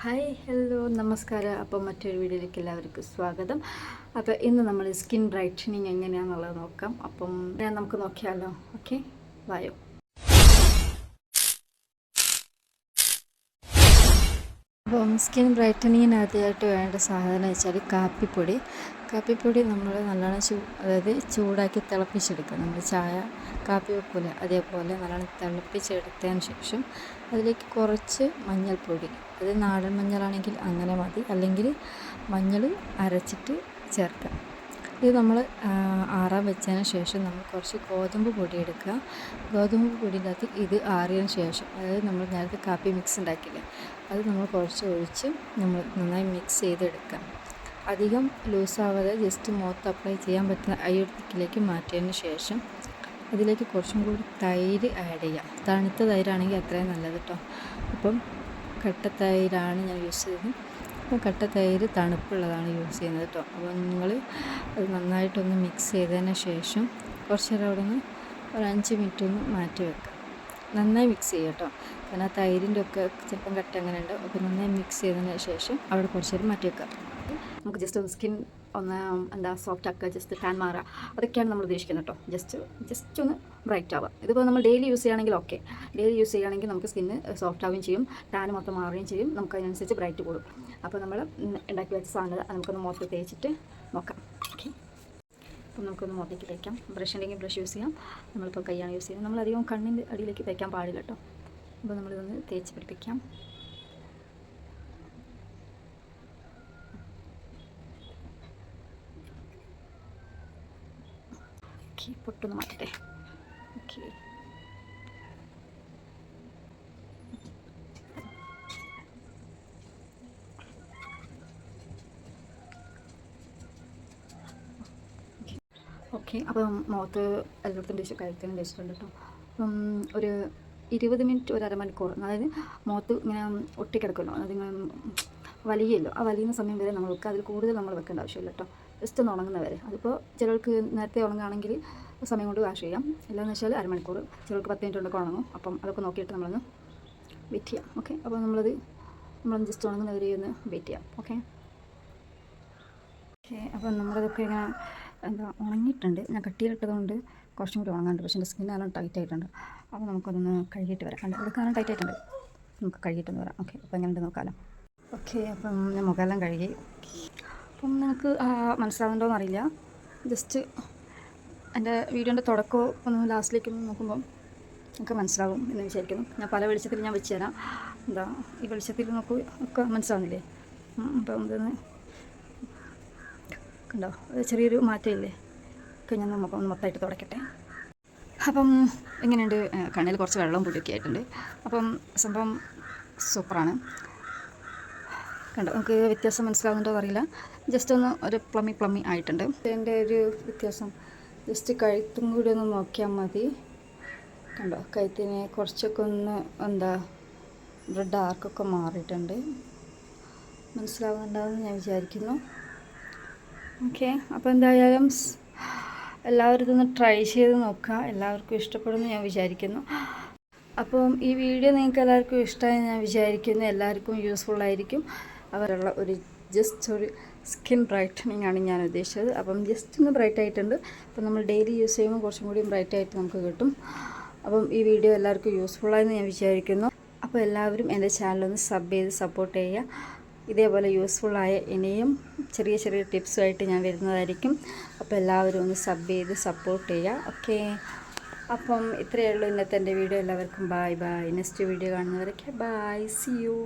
Hi hello നമസ്കാരം. അപ്പോൾ മറ്റൊരു വീഡിയോയിലേക്ക് എല്ലാവർക്കും സ്വാഗതം. അപ്പോൾ ഇന്ന് നമ്മൾ സ്കിൻ ബ്രൈറ്റനിങ് എങ്ങനെയാണെന്നുള്ളത് നോക്കാം. അപ്പം നമുക്ക് നോക്കിയാലോ. ഓക്കെ, വായോ. അപ്പം സ്കിൻ ബ്രൈറ്റനിങ്ങിനകത്തായിട്ട് വേണ്ട സാധനം വെച്ചാൽ കാപ്പിപ്പൊടി നമ്മൾ നല്ലോണം അതായത് ചൂടാക്കി തിളപ്പിച്ചെടുക്കുക. നമ്മൾ ചായ കാപ്പി വെക്കൂല, അതേപോലെ നല്ലോണം തിളപ്പിച്ചെടുത്തതിന് ശേഷം അതിലേക്ക് കുറച്ച് മഞ്ഞൾപ്പൊടി, അത് നാടൻ മഞ്ഞളാണെങ്കിൽ അങ്ങനെ മതി, അല്ലെങ്കിൽ മഞ്ഞൾ അരച്ചിട്ട് ചേർക്കുക. ഇത് നമ്മൾ ആറാൻ വെച്ചതിന് ശേഷം നമ്മൾ കുറച്ച് ഗോതമ്പ് പൊടി എടുക്കുക. ഗോതമ്പ് പൊടിയിനകത്ത് ഇത് ആറിയതിന് ശേഷം, അതായത് നമ്മൾ നേരത്തെ കാപ്പി മിക്സ് ഉണ്ടാക്കില്ലേ, അത് നമ്മൾ കുറച്ച് ഒഴിച്ച് നമ്മൾ നന്നായി മിക്സ് ചെയ്തെടുക്കുക. അധികം ലൂസാവാതെ ജസ്റ്റ് മുഖത്ത് അപ്ലൈ ചെയ്യാൻ പറ്റുന്ന അയ്യൊരുത്തിക്കിലേക്ക് മാറ്റിയതിന് ശേഷം അതിലേക്ക് കുറച്ചും കൂടി തൈര് ആഡ് ചെയ്യാം. തണുത്ത തൈരാണെങ്കിൽ അത്രയും നല്ലത് കേട്ടോ. അപ്പം കട്ട തൈരാണ് ഞാൻ യൂസ് ചെയ്തത്. അപ്പോൾ കട്ട തൈര് തണുപ്പുള്ളതാണ് യൂസ് ചെയ്യുന്നത് കേട്ടോ. അപ്പോൾ നിങ്ങൾ അത് നന്നായിട്ടൊന്ന് മിക്സ് ചെയ്തതിന് ശേഷം കുറച്ച് നേരം അവിടെ നിന്ന് ഒരു 5 മിനിറ്റ് ഒന്ന് മാറ്റി വെക്കുക. നന്നായി മിക്സ് ചെയ്യുക കേട്ടോ, കാരണം ആ തൈരിൻ്റെ ഒക്കെ ചിലപ്പം കട്ട അങ്ങനെ ഉണ്ടാവും. അപ്പോൾ നന്നായി മിക്സ് ചെയ്തതിന് ശേഷം അവിടെ കുറച്ച് നേരം മാറ്റി വെക്കുക. നമുക്ക് ജസ്റ്റ് ഒന്ന് സ്കിൻ ഒന്ന് സോഫ്റ്റ് ആക്കുക, ജസ്റ്റ് ടാൻ മാറുക, അതൊക്കെയാണ് നമ്മൾ ഉദ്ദേശിക്കുന്നത് കേട്ടോ. ജസ്റ്റ് ഒന്ന് ബ്രൈറ്റ് ആവുക. ഇതിപ്പോൾ നമ്മൾ ഡെയിലി യൂസ് ചെയ്യുകയാണെങ്കിൽ ഓക്കെ, ഡെയിലി യൂസ് ചെയ്യുകയാണെങ്കിൽ നമുക്ക് സ്കിന്ന് സോഫ്റ്റ് ആവുകയും ചെയ്യും, ടാൻ മൊത്തം മാറുകയും ചെയ്യും, നമുക്ക് അതിനനുസരിച്ച് ബ്രൈറ്റ് കൂടും. അപ്പോൾ നമ്മൾ ഉണ്ടാക്കി വെച്ച സാധനം നമുക്കൊന്ന് മുഖത്ത് തേച്ചിട്ട് നോക്കാം. ഓക്കെ, അപ്പോൾ നമുക്കൊന്ന് മുഖത്തേക്ക് തേക്കാം. ബ്രഷ് ഉണ്ടെങ്കിൽ ബ്രഷ് യൂസ് ചെയ്യാം. നമ്മളിപ്പോൾ കൈയാണ് യൂസ് ചെയ്യുന്നത്. നമ്മളധികം കണ്ണിൻ്റെ അടിയിലേക്ക് തേക്കാൻ പാടില്ല കേട്ടോ. അപ്പോൾ നമ്മളിതൊന്ന് തേച്ച് പിടിപ്പിക്കാം. ഓക്കെ, പൊട്ടൊന്ന് മാറ്റട്ടെ. Okay, okay. അപ്പം മുഖത്ത് എല്ലായിടത്തും കഴുത്തിനും തേച്ചിട്ടുണ്ട് കേട്ടോ. അപ്പം ഒരു 20 മിനിറ്റ് ഒരു അരമണിക്കൂർ, അതായത് മുഖത്ത് ഇങ്ങനെ ഒട്ടിക്കിടക്കുമല്ലോ, അതിങ്ങനെ വലിയല്ലോ, ആ വലിയുന്ന സമയം വരെ നമ്മൾ വെക്കുക. അതിൽ കൂടുതൽ നമ്മൾ വെക്കേണ്ട ആവശ്യമില്ല കേട്ടോ. ജസ്റ്റ് ഒന്ന് ഉണങ്ങുന്നവരെ. അതിപ്പോൾ ചിലർക്ക് നേരത്തെ ഉണങ്ങുകയാണെങ്കിൽ സമയം കൊണ്ട് വാഷ് ചെയ്യാം, ഇല്ലാന്ന് വെച്ചാൽ അരമണിക്കൂർ, ചിലർക്ക് 10 മിനിറ്റ് കൊണ്ടൊക്കെ ഉണങ്ങും. അപ്പം അതൊക്കെ നോക്കിയിട്ട് നമ്മളൊന്ന് വെയിറ്റ് ചെയ്യാം. ഓക്കെ, അപ്പോൾ നമ്മളൊന്ന് ജസ്റ്റ് ഉണങ്ങുന്നവരെ ഒന്ന് വെയിറ്റ് ചെയ്യാം. ഓക്കെ, അപ്പം നമ്മളതൊക്കെ ഇങ്ങനെ ഉണങ്ങിയിട്ടുണ്ട്. ഞാൻ കട്ടിയിലിട്ടതുകൊണ്ട് കുറച്ചും കൂടി ഉണങ്ങാണ്ട്, പക്ഷേ എൻ്റെ സ്കിന്നെല്ലാം ടൈറ്റ് ആയിട്ടുണ്ട്. അപ്പോൾ നമുക്കതൊന്ന് കഴുകിയിട്ട് വരാം. എടുക്കാനും ടൈറ്റ് ആയിട്ടുണ്ട്, നമുക്ക് കഴുകിയിട്ടൊന്ന് വരാം. ഓക്കെ, അപ്പോൾ എങ്ങനെയുണ്ട് നോക്കാമല്ലോ. ഓക്കെ, അപ്പം ഞാൻ മുഖമെല്ലാം കഴുകി. അപ്പം നിങ്ങൾക്ക് മനസ്സിലാവുന്നുണ്ടോയെന്ന് അറിയില്ല, ജസ്റ്റ് എൻ്റെ വീഡിയോൻ്റെ തുടക്കമോ ഒന്ന് ലാസ്റ്റിലേക്കൊന്ന് നോക്കുമ്പം നമുക്ക് മനസ്സിലാവും എന്ന് വിചാരിക്കുന്നു. ഞാൻ പല വെളിച്ചത്തിൽ ഞാൻ വെച്ച് തരാം. ഈ വെളിച്ചത്തിൽ നോക്കൂ, ഒക്കെ മനസ്സിലാവുന്നില്ലേ? അപ്പം ഇതൊന്ന് കണ്ടോ, ചെറിയൊരു മാറ്റമില്ലേ? ഒക്കെ ഞാൻ നമുക്ക് ഒന്ന് മൊത്തമായിട്ട് തുടക്കട്ടെ. അപ്പം എങ്ങനെയുണ്ട്? കണ്ണിൽ കുറച്ച് വെള്ളം പൊടിയൊക്കെ ആയിട്ടുണ്ട്. അപ്പം സംഭവം സൂപ്പറാണ്. കണ്ടോ, നമുക്ക് വ്യത്യാസം മനസ്സിലാവുന്നുണ്ടോ അറിയില്ല. ജസ്റ്റ് ഒന്ന് ഒരു പ്ലമ്മി ആയിട്ടുണ്ട്. എൻ്റെ ഒരു വ്യത്യാസം ജസ്റ്റ് കഴുത്തും കൂടി ഒന്ന് നോക്കിയാൽ മതി. കണ്ടോ, കഴുത്തിന് കുറച്ചൊക്കെ ഒന്ന് ഡാർക്കൊക്കെ മാറിയിട്ടുണ്ട്. മനസ്സിലാവുന്നുണ്ടാവുമെന്ന് ഞാൻ വിചാരിക്കുന്നു. ഓക്കെ, അപ്പോൾ എന്തായാലും എല്ലാവരും ഇതൊന്ന് ട്രൈ ചെയ്ത് നോക്കുക. എല്ലാവർക്കും ഇഷ്ടപ്പെടുമെന്ന് ഞാൻ വിചാരിക്കുന്നു. അപ്പം ഈ വീഡിയോ നിങ്ങൾക്ക് എല്ലാവർക്കും ഇഷ്ടമായി ഞാൻ വിചാരിക്കുന്നു. എല്ലാവർക്കും യൂസ്ഫുള്ളായിരിക്കും. അവരുള്ള ജസ്റ്റ് ഒരു സ്കിൻ ബ്രൈറ്റനിങ് ആണ് ഞാൻ ഉദ്ദേശിച്ചത്. അപ്പം ജസ്റ്റ് ഒന്ന് ബ്രൈറ്റ് ആയിട്ടുണ്ട്. അപ്പം നമ്മൾ ഡെയിലി യൂസ് ചെയ്യുമ്പോൾ കുറച്ചും കൂടി ബ്രൈറ്റ് ആയിട്ട് നമുക്ക് കിട്ടും. അപ്പം ഈ വീഡിയോ എല്ലാവർക്കും യൂസ്ഫുള്ളായെന്ന് ഞാൻ വിചാരിക്കുന്നു. അപ്പോൾ എല്ലാവരും എൻ്റെ ചാനലൊന്ന് സബ് ചെയ്ത് സപ്പോർട്ട് ചെയ്യുക. ഇതേപോലെ യൂസ്ഫുള്ളായ ഇനിയും ചെറിയ ടിപ്സുമായിട്ട് ഞാൻ വരുന്നതായിരിക്കും. അപ്പോൾ എല്ലാവരും ഒന്ന് സബ് ചെയ്ത് സപ്പോർട്ട് ചെയ്യുക. ഓക്കെ, അപ്പം ഇത്രയേ ഉള്ളൂ ഇന്നത്തെ എൻ്റെ വീഡിയോ. എല്ലാവർക്കും ബൈ. നെക്സ്റ്റ് വീഡിയോ കാണുന്നവരൊക്കെ ബൈ, സി യു.